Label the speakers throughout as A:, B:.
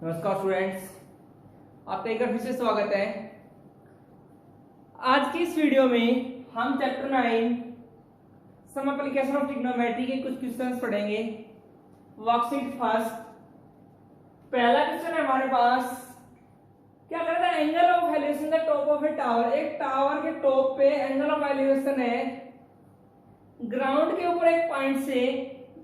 A: नमस्कार स्टूडेंट्स, आपका एक बार फिर से स्वागत है। आज की इस वीडियो में हम chapter 9 some application of trigonometry के कुछ क्वेश्चंस पढ़ेंगे। वर्कशीट फर्स्ट, पहला क्वेश्चन है हमारे पास। क्या कर रहा है? Angle of elevation the top of A tower. एक टावर के टॉप पे एंगल ऑफ एलिवेशन है ग्राउंड के ऊपर एक पॉइंट से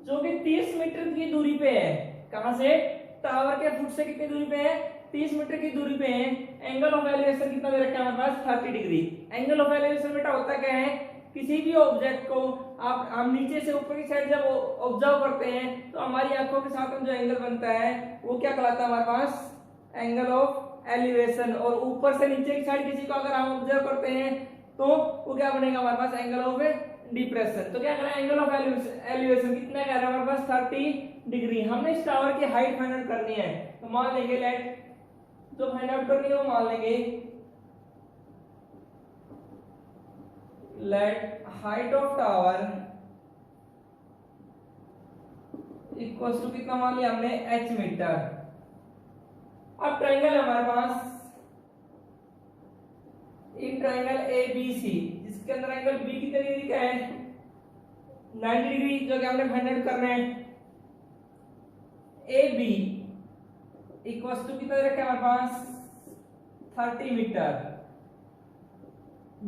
A: जो कि 30 मीटर की दूरी पे है। कहां से? टावर के फुट से कितनी दूरी पे है? 30 मीटर की दूरी पे है। एंगल ऑफ एलिवेशन कितना दे रखा है हमारे पास? 30 डिग्री। एंगल ऑफ एलिवेशन बेटा होता क्या है? किसी भी ऑब्जेक्ट को हम नीचे से ऊपर की साइड जब ऑब्जर्व करते हैं तो हमारी आंखों के साथ में जो एंगल बनता है वो क्या कहलाता है हमारे पास? Angle of elevation. और ऊपर से नीचे की साइड किसी को अगर हम ऑब्जर्व करते हैं तो वो क्या बनेगा हमारे पास? Angle of depression. तो क्या करें? एंगल ऑफ एलिवेशन कितना कह रहा है हमारे पास? 30 डिग्री। हमने इस टावर की हाइट फाइंड आउट करनी है तो मान लेंगे लेट जो फाइंड आउट करनी है वो मान लेंगे let height of tower equals to कितना मान लिया हमने? h metre. अब ट्रायंगल है हमारे पास इन ट्रायंगल ABC जिसके अंदर एंगल B की डिग्री क्या है? 90 डिग्री, जो कि हमने फाइंड आउट करना है। AB इक्वल्स टू कितना रखा है हमारे पास? 30 मीटर।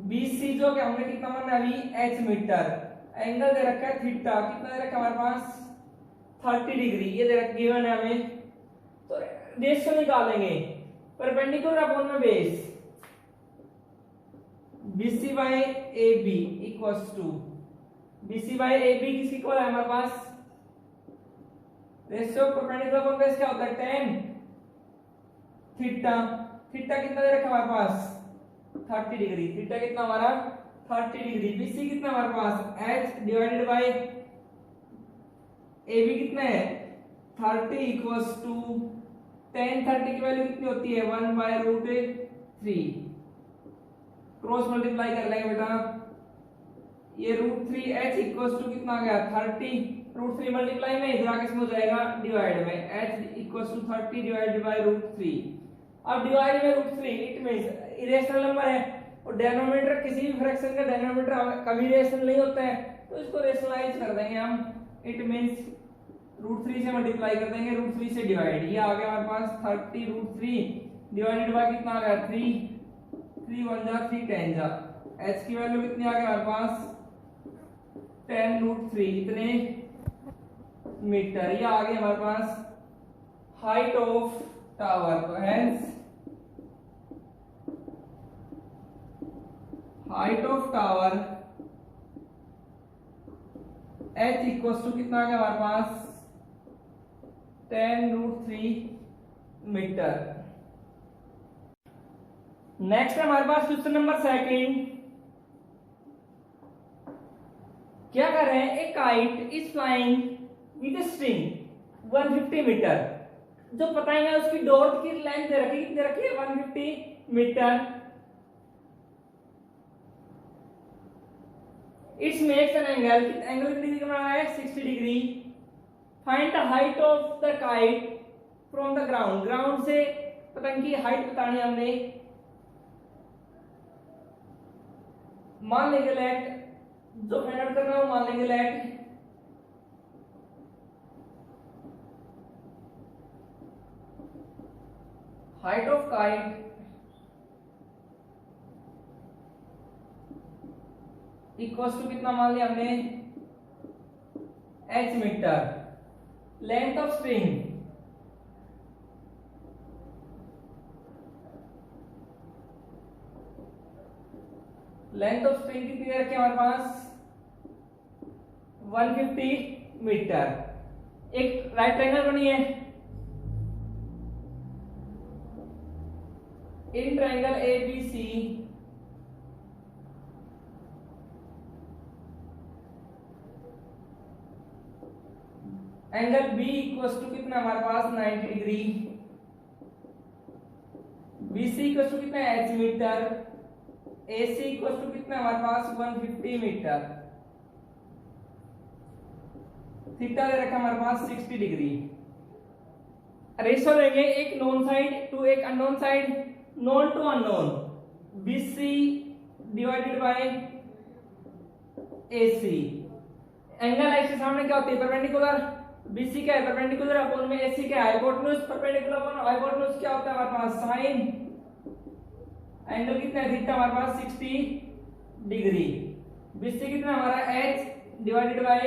A: BC जो कि हमने कितना माना अभी? h metre. एंगल दे रखा है थीटा, कितना दे रखा है हमारे पास? 30 डिग्री। ये दे रखा गिवन है हमें, तो रेशियो निकालेंगे परपेंडिकुलर अपॉन में base. BC by AB equals to BC by AB किसकी इक्वल है हमारे पास? रेशियो परपेंडिकुलर अपॉन बेस क्या होता है? 10 थीटा। थीटा कितना दे रखा है हमारे पास? 30 डिग्री। थीटा कितना हमारा? 30 डिग्री। BC कितना हमारे पास? h डिवाइडेड बाय AB कितना है? 30 इक्वल्स टू 10। 30 की वैल्यू कितनी होती है? 1/√3। क्रॉस मल्टीप्लाई कर लेंगे बेटा। ये √3h इक्वल्स टू कितना आ गया? 30। √3 मल्टीप्लाई में इधर आके हो जाएगा डिवाइड में h equals to 30 divided by √3। अब डिवाइड में √3 इट मींस इरेशनल नंबर है और डिनोमिनेटर किसी भी फ्रैक्शन का डिनोमिनेटर कभी रेशनल नहीं होता है तो इसको रेशनलाइज कर देंगे हम। इट मींस √3 से मल्टीप्लाई कर देंगे, √3 से डिवाइड। ये आ गया हमारे पास 30 √3 डिवाइडेड बाय कितना आ गया? 3 3 1 जा 3 10 जा। h की वैल्यू कितनी आ गई हमारे पास? 10√3 इतने मीटर। ये आ गई हमारे पास हाइट ऑफ टावर। तो hence height of tower h equals to कितना आ गया हमारे पास? 10√3 मीटर। नेक्स्ट है हमारे पास क्वेश्चन नंबर 2। क्या कर रहे हैं? एक kite is flying with a string 150 metre. जो बताएंगे उसकी डॉट की लेंथ दे रखी, कितनी रखी है? 150 metre. Its makes an angle कितनी डिग्री बना है? 60 degree. Find the height of the kite from the ground. Ground से पतंग की हाइट बतानी है हमने। मान लेंगे लेट जो फाइंड आउट करना है वो मान लेंगे let height of kite equals to कितना मान लिया हमने? h metre. Length of string कितनी दे रखी है हमारे पास? 150 मीटर। एक राइट ट्रायंगल बनी है in triangle ABC angle B equals to कितना हमारे पास? 90 डिग्री। BC इक्वल्स टू कितना है? h metre. AC equals to कितना हमारे पास? 150 मीटर। थीटा दे रखा हमारे पास 60 डिग्री। रेशो लेंगे एक नोन साइड टू एक unknown side, known to unknown, BC divided by AC। Angle x के सामने क्या होती है परपेंडिकुलर, BC क्या है परपेंडिकुलर अपॉन में AC क्या है हाइपोटेन्यूज, परपेंडिकुलर अपॉन हाइपोटेन्यूज क्या होता है हमारे पास साइन, एंगल कितना है थीटा हमारे पास 60 डिग्री, BC कितना हमारा h डिवाइडेड बाय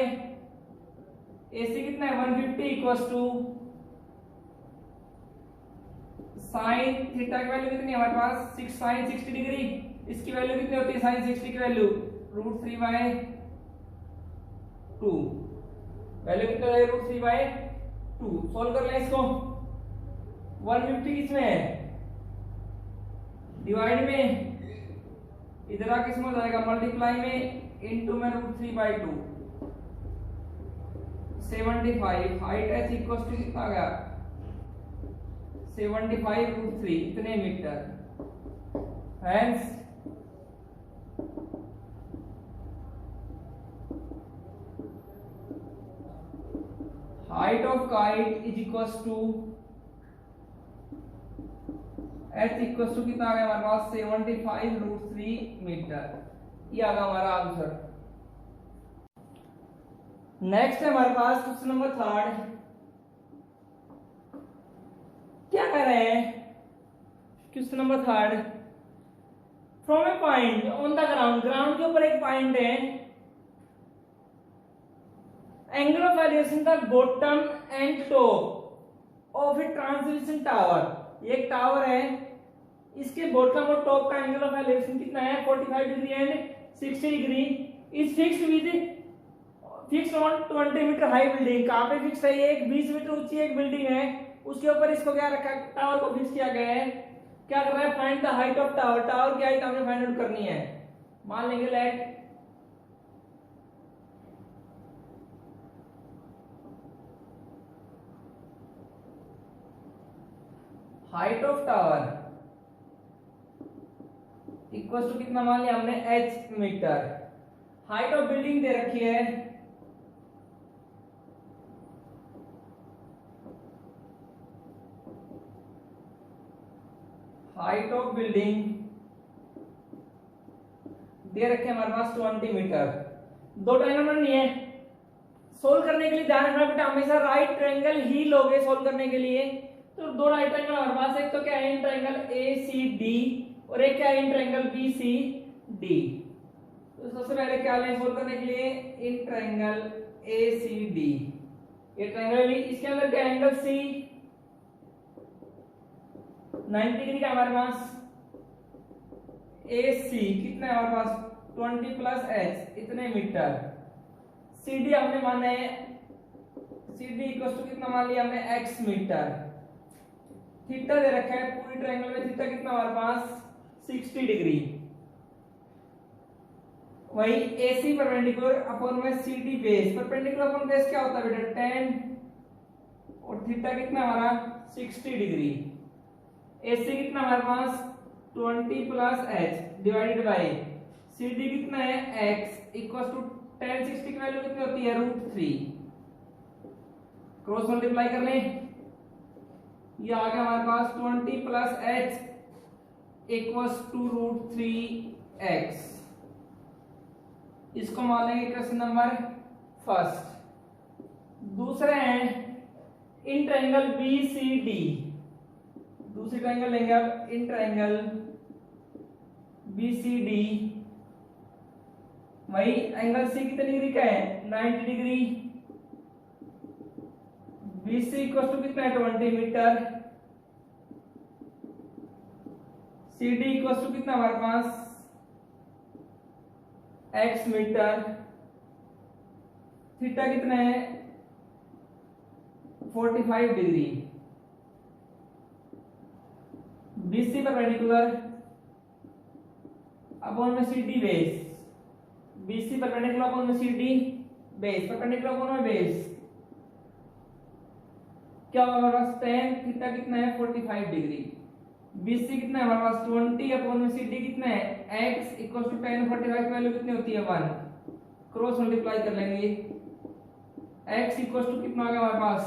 A: AC कितना है 150 इक्वल्स टू साइन थीटा की वैल्यू कितनी है हमारे पास 6 साइन 60 डिग्री, इसकी वैल्यू कितनी होती है साइन 60 की वैल्यू √3/2, वैल्यू कितना है √3/2। सॉल्व कर लें इसको, 150 किसमें है डिवाइड में, इधर आ किसमें हो जाएगा मल्टीप्लाई में, इनटू में √3/2, 75 हाइट h इक्वल्स टू कितना आ गया 75 √3 इतने metre. Hence height of kite is equals to h equals to कितना आ गया हमारे पास 75 √3 मीटर, ये आ गया हमारा आंसर। नेक्स्ट है हमारे पास क्वेश्चन नंबर 3, क्या कह रहे हैं question number 3, from A point on the ground, ground के ऊपर एक पॉइंट है, angle of elevation the bottom and top of A transmission tower, एक टावर है इसके बॉटम और टॉप का एंगल ऑफ एलिवेशन कितना है 45 degree and 60 degree, is fixed with fixed on 20 metre high building. कहां पे फिक्स है ये, एक 20 मीटर ऊंची एक बिल्डिंग है उसके ऊपर इसको क्या रखा टावर को फिक्स किया गया है। क्या कर रहा है find the height of tower, tower की हाइट हमें फाइंड आउट करनी है। मान लेंगे let height of tower equal to कितना मान लिया हमने h metre, height of building दे रखी है हाइट ऑफ बिल्डिंग दे रखे हमारे पास 20 मीटर। दो ट्रायंगल बननी है, सोल्व करने के लिए ध्यान रखना बेटा हमेशा राइट ट्रायंगल ही लोगे सोल्व करने के लिए। तो दो राइट ट्रायंगल हमारे पास, एक तो क्या है इन ट्रायंगल ACD और एक क्या है इन ट्रायंगल BCD। तो सबसे पहले क्या लें सोल्व करने के लिए इन ट्रायंगल ACD, ये ट्रायंगल इसके अंदर क्या एंगल C 90 डिग्री का हमारे पास, AC कितना है हमारे पास 20 प्लस h इतने मीटर, CD हमने माना है CD इक्वल टू कितना मान लिया हमने x मीटर, थीटा दे रखा है पूरी ट्रायंगल में थीटा कितना हमारे पास 60 डिग्री, वही AC परपेंडिकुलर अपॉन में CD base, perpendicular upon base क्या होता है बेटा 10 और थीटा कितना हमारा 60 डिग्री, AC कितना हमारे पास 20 plus h divided bye CD कितना है x इक्वल टू 10 60 की वैल्यू कितनी होती है √3, क्रॉस मल्टीप्लाई कर लें, ये आ गया हमारे पास 20 plus h equals to √3x। इसको मान लेंगे क्वेश्चन नंबर फर्स्ट। दूसरे हैं इन ट्रायंगल BCD, दूसरी ट्रायंगल लेंगे अब इन ट्रायंगल BCD, वही एंगल C कितनी डिग्री का है 90 डिग्री, BC इक्वल टू कितना है 20 मीटर, CD इक्वल टू कितना हमारे पास x मीटर, थीटा कितना है 45 डिग्री, BC परपेंडिकुलर अपॉन में CD base, BC perpendicular upon में CD बेस, परपेंडिकुलर अपॉन में बेस क्या होगा हमारे पास 10 थीटा कितना है 45 डिग्री, BC कितना है हमारे पास 20 अपॉन में CD कितना है x इक्वल टू 10 45 की वैल्यू कितनी होती है 1, क्रॉस मल्टीप्लाई कर लेंगे, x इक्वल टू कितना आ गया हमारे पास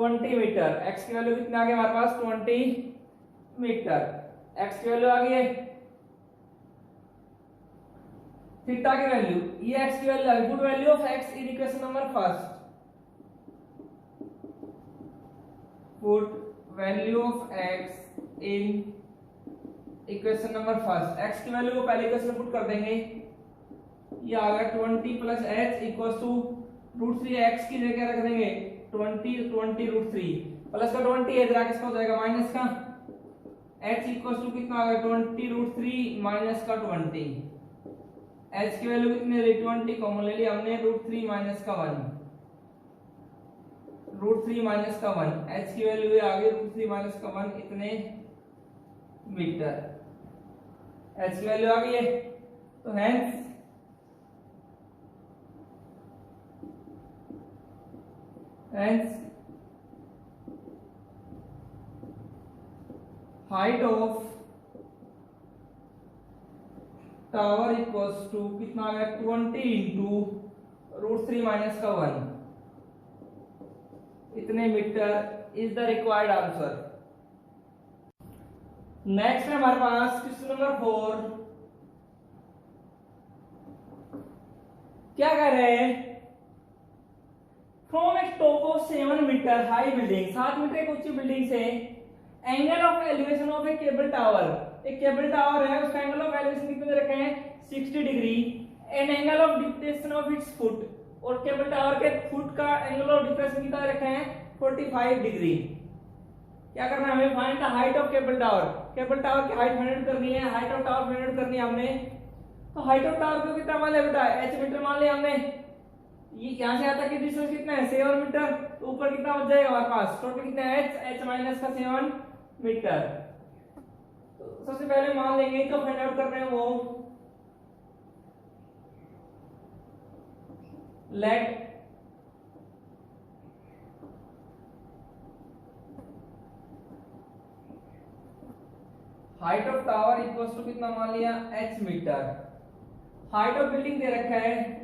A: 20 मीटर। x की वैल्यू कितनी आ गई हमारे पास 20 मीटर। x की वैल्यू आ गई है, थीटा की वैल्यू, ये x की वैल्यू है। Put value of x in equation number first, put value of x in equation number first. x की वैल्यू को पहले इक्वेशन में पुट कर देंगे, ये आ गया 20 plus h equals to √3। x की जगह रख देंगे 20 √3 प्लस का 20 इधर आके इसका हो जाएगा माइनस का, h इक्वल्स टू कितना आ गया 20 √3 माइनस का 20। h की वैल्यू कितनी है 20 कॉमन ले लिया हमने, √3 माइनस का 1, √3 माइनस का 1, h की वैल्यू आ गई √3 माइनस का 1 इतने मीटर। h की वैल्यू आ गई है, तो hence height of tower equals to कितना आ गया 20 इंटू √3 माइनस का 1 इतने metre is the required answer. Next है हमारे पास क्वेश्चन नंबर 4। क्या कह रहे हैं, from a top of 7 metre high building, 7 metre की ऊंची बिल्डिंग से angle of elevation of a cable tower, एक केबल टावर है उसका एंगल ऑफ एलिवेशन कितने दे रखे हैं 60 degree, and angle of depression of its foot, और केबल टावर के फुट का एंगल ऑफ डिप्रेशन कितना दे रखे हैं 45 डिग्री। क्या करना है हमें, find the height of cable tower. Cable tower की हाइट फाइंड आउट करनी है, height of tower find out करनी है हमने। तो हाइट ऑफ टावर को कितना मान लिया बेटा, h मीटर मान लिया हमने। ये यहां से आता कि डिस्टेंस कितना है 7 मीटर, तो ऊपर कितना बच जाएगा हमारे पास, टोटल कितना है h माइनस का 7 मीटर। तो सबसे पहले मान लेंगे, तो फाइंड आउट कर रहे हैं वो, let height of tower equals to कितना मान लिया h metre. Height of building दे रखा है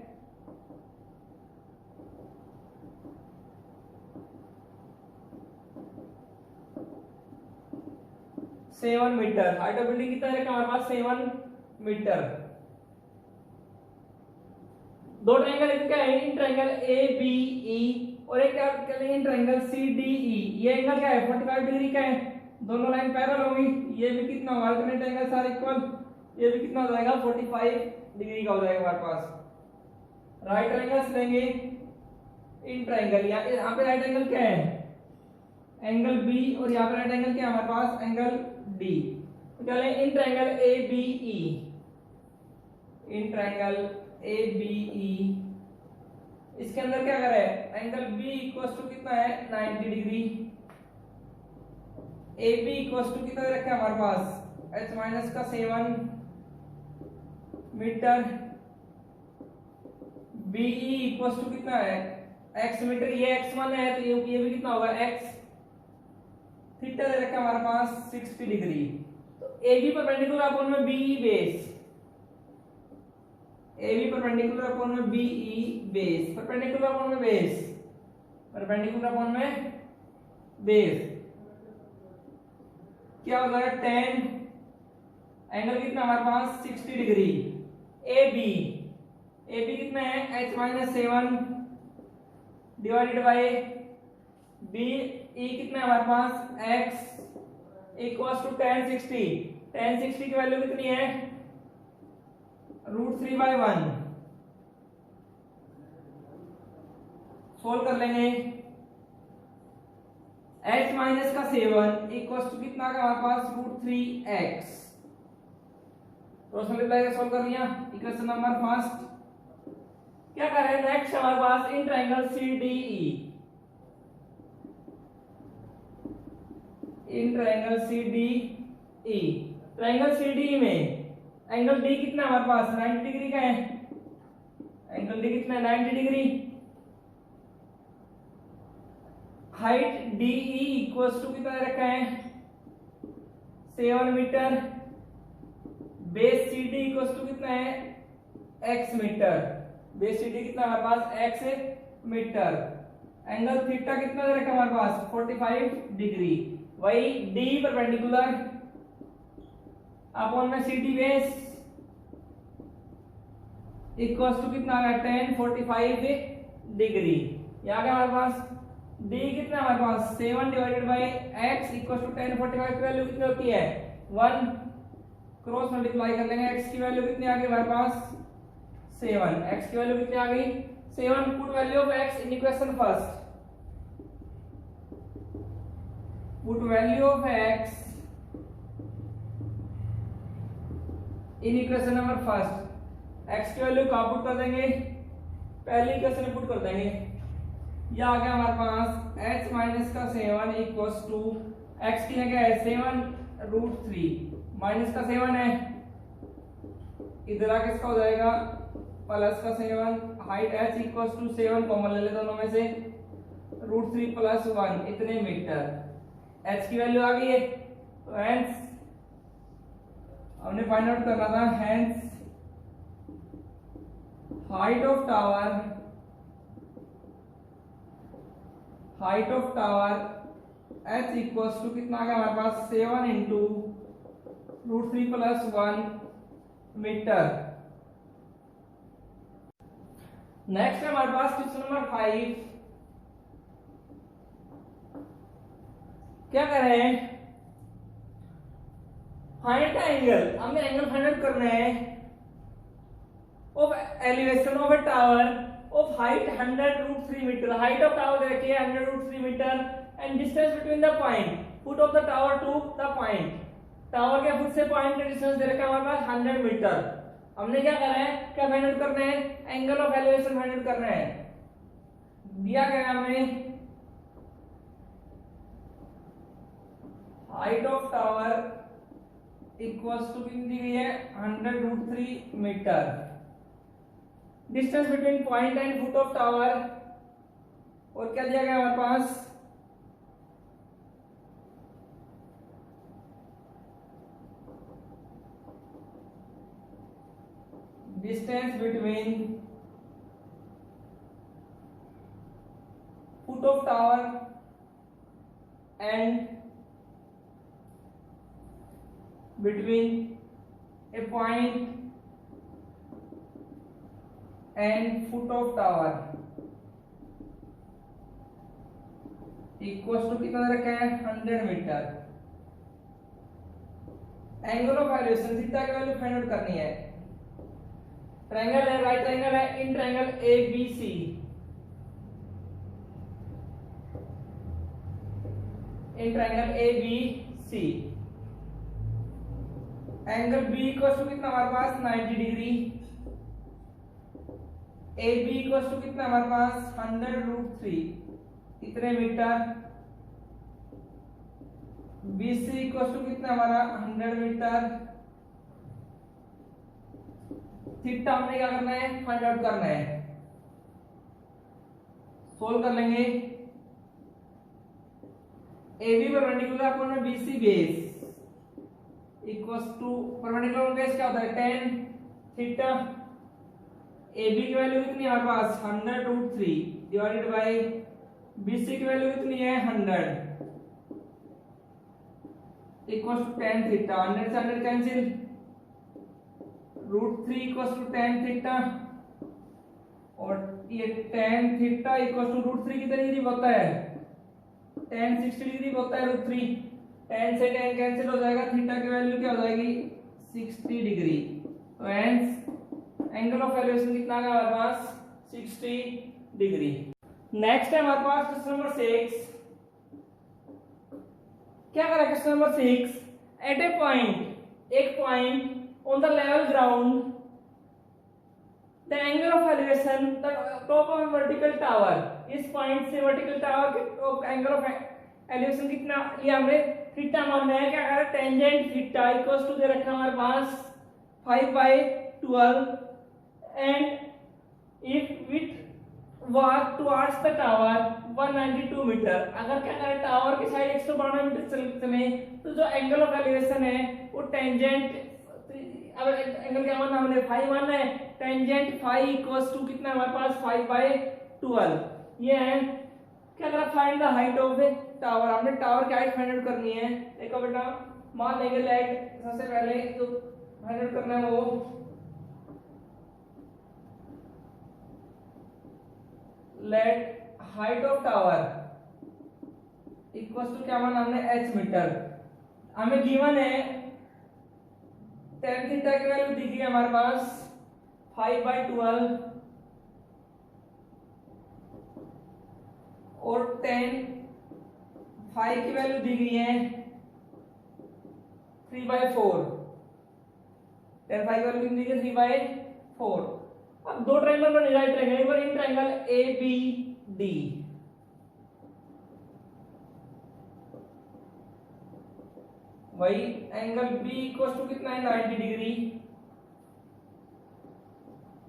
A: 7 मीटर। हाइट ऑफ बिल्डिंग कितना रखा हमारे पास 7 मीटर। दो ट्रायंगल इनका है, इन ट्रायंगल ABE और एक क्या करेंगे इन ट्रायंगल CDE। ये एंगल क्या है 45 डिग्री का है, दोनों लाइन पैरेलल होंगी। ये भी कितना होगा, अल्टरनेट एंगल सारे इक्वल, ये भी कितना हो जाएगा 45 डिग्री का हो जाएगा हमारे पास। राइट एंगल्स लेंगे इन ट्रायंगल, यहाँ पे राइट एंगल क्या है एंगल B, और यहाँ पे राइट एंगल क्या है हमारे पास एंगल D। तो चले in triangle ABE, in triangle ABE, इसके अंदर क्या करें एंगल B इक्वल्स टू कितना है 90 डिग्री, AB इक्वल्स टू कितना रखा है हमारे पास h माइनस का 7 मीटर, BE इक्वल्स टू कितना है x मीटर, ये x मान है तो ये भी कितना होगा x। थीटा दे रखा है हमारे पास 60 डिग्री। तो AB परपेंडिकुलर अपॉन में BE base, AB perpendicular upon में BE बेस, परपेंडिकुलर अपॉन में बेस, परपेंडिकुलर अपॉन में बेस, क्या हो जाएगा 10, एंगल कितना हमारे पास 60 डिग्री। AB कितना है h minus 7 divided bye BE कितना है हमारे पास x इक्वल्स टू 10 60 की वैल्यू कितनी है √3/1। सोल्व कर लेंगे, h माइनस का 7 इक्वल्स टू कितना का हमारे पास √3x। क्रॉस मल्टीप्लाई सोल्व कर लिया, इक्वेशन नंबर फर्स्ट। क्या कर रहे हैं नेक्स्ट हमारे पास in triangle CDE, in triangle CDE, triangle CDE में एंगल D कितना हमारे पास 90 डिग्री का है, एंगल D कितना है 90 degree. Height DE equals to कितना रखा है 7 metre, base CD equals to कितना है x मीटर, बेस CD कितना हमारे पास x मीटर, एंगल थीटा कितना दे रखा हमारे पास 45 डिग्री। वही डी परपेंडिकुलर अपॉन में C D base equals to कितना आ गया 10 45 डिग्री। यहाँ क्या हमारे पास d कितना हमारे पास 7 divided by x equals to 10 45 की वैल्यू कितनी होती है 1 क्रॉस मल्टीप्लाई कर लेंगे। x की वैल्यू कितनी आ गई हमारे पास 7। x की वैल्यू कितनी आ गई 7। Put value of x in equation first. Put value of x in equation number first. x की वैल्यू कहां पुट कर देंगे पहली इक्वेशन में पुट कर देंगे। ये आ गया हमारे पास h माइनस का 7 इक्वल्स टू x की जगह है 7 रूट 3 माइनस का 7 है इधर आके इसका हो जाएगा प्लस का 7। Height h equals to 7 common ले ले दोनों में से रूट 3 प्लस 1 इतने मीटर। h की वैल्यू आ गई है तो हेंस हमने फाइंड आउट करना था hence height of tower h equals to कितना आ गया हमारे पास 7 into root 3 plus 1 metre. Next है हमारे पास क्वेश्चन नंबर 5। क्या कर रहे हैं फाइंड एंगल। हमें एंगल फाइंड आउट करना है of elevation of a tower of height 100 root 3 meter। height of tower दे रखी है 100 root 3 meter and distance between the point foot of the tower to the point। Tower के foot से point का distance दे रखा है हमारे पास 100 मीटर। हमने क्या करना है क्या फाइंड आउट करना है angle of elevation find out करना है। दिया गया हमें height of tower equals to कितनी दी गई है 100 root 3 metre. Distance between point and foot of tower और क्या दिया गया हमारे पास distance between foot of tower and between a point and foot of tower equals to कितना रखा है 100 metre. Angle of elevation theta की वैल्यू फाइंड आउट करनी है। ट्रायंगल है राइट ट्रायंगल है in triangle A B C. In triangle A B C angle B equals to कितना हमारे पास 90 degree. A B equals to कितना हमारे पास 100 रूट 3 इतने metre. B C equals to कितना हमारा 100 मीटर। थीटा हमने क्या करना है फाइंड आउट करना है। सोल्व कर लेंगे। A B perpendicular upon B C base equals to perpendicular base क्या होता है 10 थीटा। ए बी की वैल्यू कितनी है हमारे पास 100 root 3 divided by B C की वैल्यू कितनी है 100 इक्वल्स टू 10 थीटा। 100 से 100 cancel root 3 equals to 10 theta और ये 10 थीटा इक्वल्स टू रूट 3 कितनी डिग्री होता है 10 60 डिग्री होता है रूट 3। 10 से 10 कैंसिल हो जाएगा थीटा की वैल्यू क्या हो जाएगी 60 डिग्री। तो हेंस एंगल ऑफ एलिवेशन कितना आ गया हमारे पास 60 डिग्री। नेक्स्ट है हमारे पास क्वेश्चन नंबर 6। क्या करें question number 6 at a point एक point on the level ground the angle of elevation the top of vertical tower. इस पॉइंट से वर्टिकल टावर के एंगल ऑफ एलिवेशन कितना लिया हमने थीटा मानना है। क्या करें टेंजेंट थीटा इक्वल्स टू दे रखा हमारे पास 5/12 and if width was towards the tower 192 मीटर। अगर क्या करें टावर की साइड 192 मीटर चले तो जो एंगल ऑफ एलिवेशन है वो टेंजेंट अब एंगल क्या माना हमने 5 माना है। टेंजेंट 5 इक्वल्स टू कितना हमारे पास 5/12 ये है क्या करा, find the height of A tower. हमने टावर की हाइट फाइंड आउट करनी है। देखो बेटा, मान लेंगे लेट सबसे पहले जो फाइंड आउट करना है वो let height of tower equal to क्या माना हमने, h मीटर। हमें गिवन है tan थीटा की वैल्यू दी गई है हमारे पास 5/12 और tan फाई की वैल्यू दी गई है 3/4। tan फाई की वैल्यू कितनी दी है, 3/4। अब दो ट्रायंगल बने, राइट ट्रायंगल, एक बार in triangle A B D. वही एंगल बी इक्वल टू कितना है, 90 degree.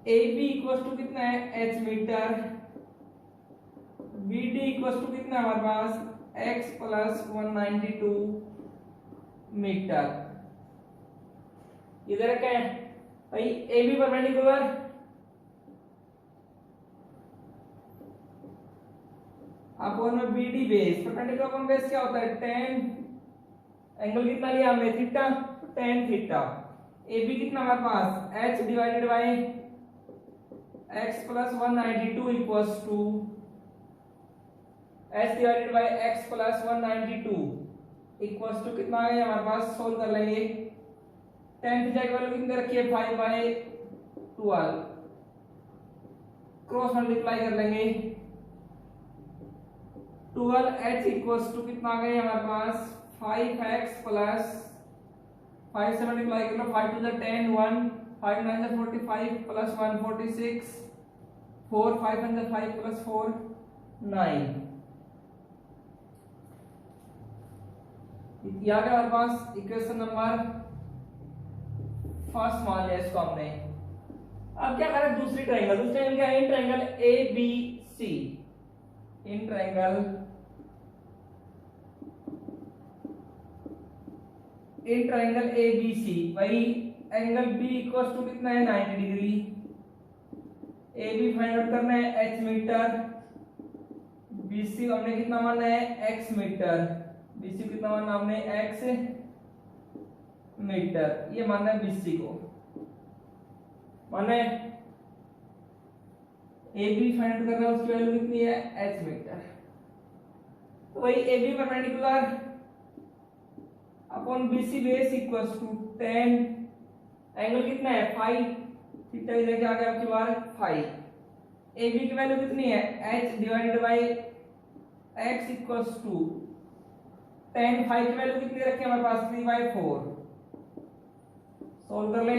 A: A B equal to कितना है, h metre. B D equal to कितना है हमारे पास, x प्लस 192 मीटर। इधर क्या है भाई, ए बी परपेंडिकुलर अपॉन में B D base. Perpendicular upon base क्या होता है, tan एंगल कितना लिया हमने, theta, tan theta. A B कितना हमारे पास, h divided by x plus 192 equals to h divided by x plus 192 equals to कितना है हमारे पास, सोल्व कर लेंगे। tan थीटा की वैल्यू कितनी रखी है, 5/12। क्रॉस मल्टीप्लाई कर लेंगे। 12h इक्वल्स टू कितना आ गया हमारे पास, 5x प्लस 5 से मल्टीप्लाई कर लो, 5 to the 10 1, 5 9 the 45 plus 1 46, 4 5 and the 5 plus 4 9। यहाँ पे हमारे पास इक्वेशन नंबर फर्स्ट मान लिया इसको हमने। अब क्या करें, दूसरी ट्रायंगल। दूसरी ट्रायंगल क्या है, in triangle A B C. In triangle A B C. वही एंगल बी इक्वल टू कितना है, 90 degree. A B find out करना है h मीटर। बी सी हमने कितना मानना है, x मीटर। बी सी कितना मानना हमने, x मीटर। ये मानना है बी सी को, माना है ए बी फाइंड आउट करना है, उसकी वैल्यू कितनी है, h मीटर। तो वही A B perpendicular upon BC base equals to tan angle कितना है, फाई। थीटा इधर क्या आ गया आपकी बार, फाई। AB की वैल्यू कितनी है, h divided by x equals to tan phi की वैल्यू कितनी रखी है हमारे पास, 3/4। सॉल्व कर ले,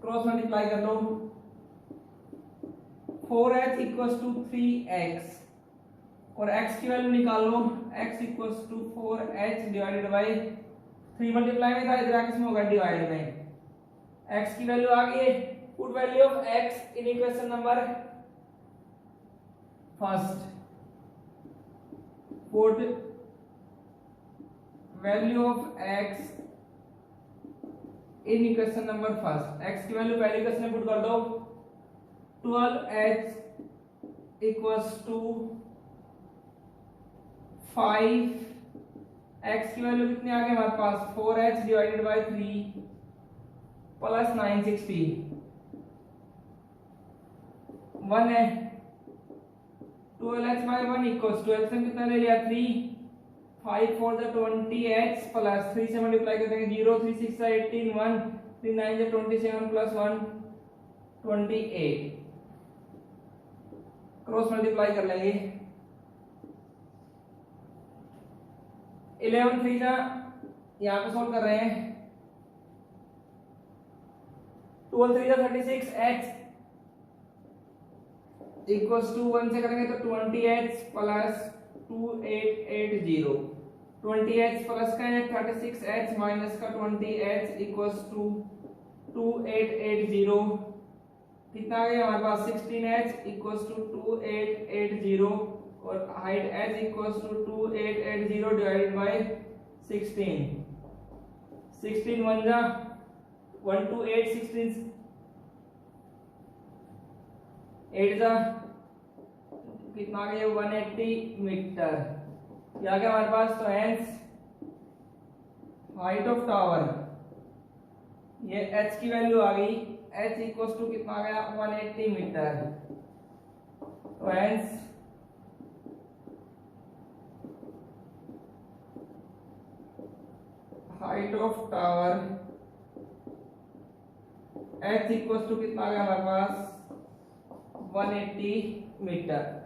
A: क्रॉस मल्टीप्लाई कर लो। 4h इक्वल्स टू 3x और x की वैल्यू निकाल लो, x equals to 4h divided by 3 multiply में था, इधर आके इसमें होगा डिवाइड में। x की वैल्यू आ गई है। Put value of x in equation number first. Put value of x in equation number first. x की वैल्यू पहले इक्वेशन में पुट कर दो। 12h equals to 5। x की वैल्यू कितनी आ गई हमारे पास, 4h डिवाइडेड बाय 3 प्लस 960 1 है। 12h बाय 1 इक्वल्स 12 से कितना ले लिया, 3। 5 4 the 20h प्लस 3 से मल्टीप्लाई कर देंगे, 0 3 6 18 1 3 9 the 27 प्लस 1 28। क्रॉस मल्टीप्लाई कर लेंगे। 11 3 जा यहाँ पे सोल्व कर रहे हैं। 12 3 जा 36h इक्वल्स टू 1 से करेंगे तो 20h प्लस 2880। 20h प्लस का है 36h माइनस का 20h इक्वल्स टू 2880। कितना आ गया हमारे पास, 16h इक्वल्स टू 2880 और height h equals to 2880 divided by 16। 16 1 जा 1 2 8 16 8 जा कितना आ गया 180 मीटर। ये आ गया हमारे पास। तो हेंस हाइट ऑफ टावर, ये h की वैल्यू आ गई, h इक्वल्स टू कितना आ गया 180 मीटर। तो hence height of tower h equals to कितना आ गया हमारे पास 180 मीटर।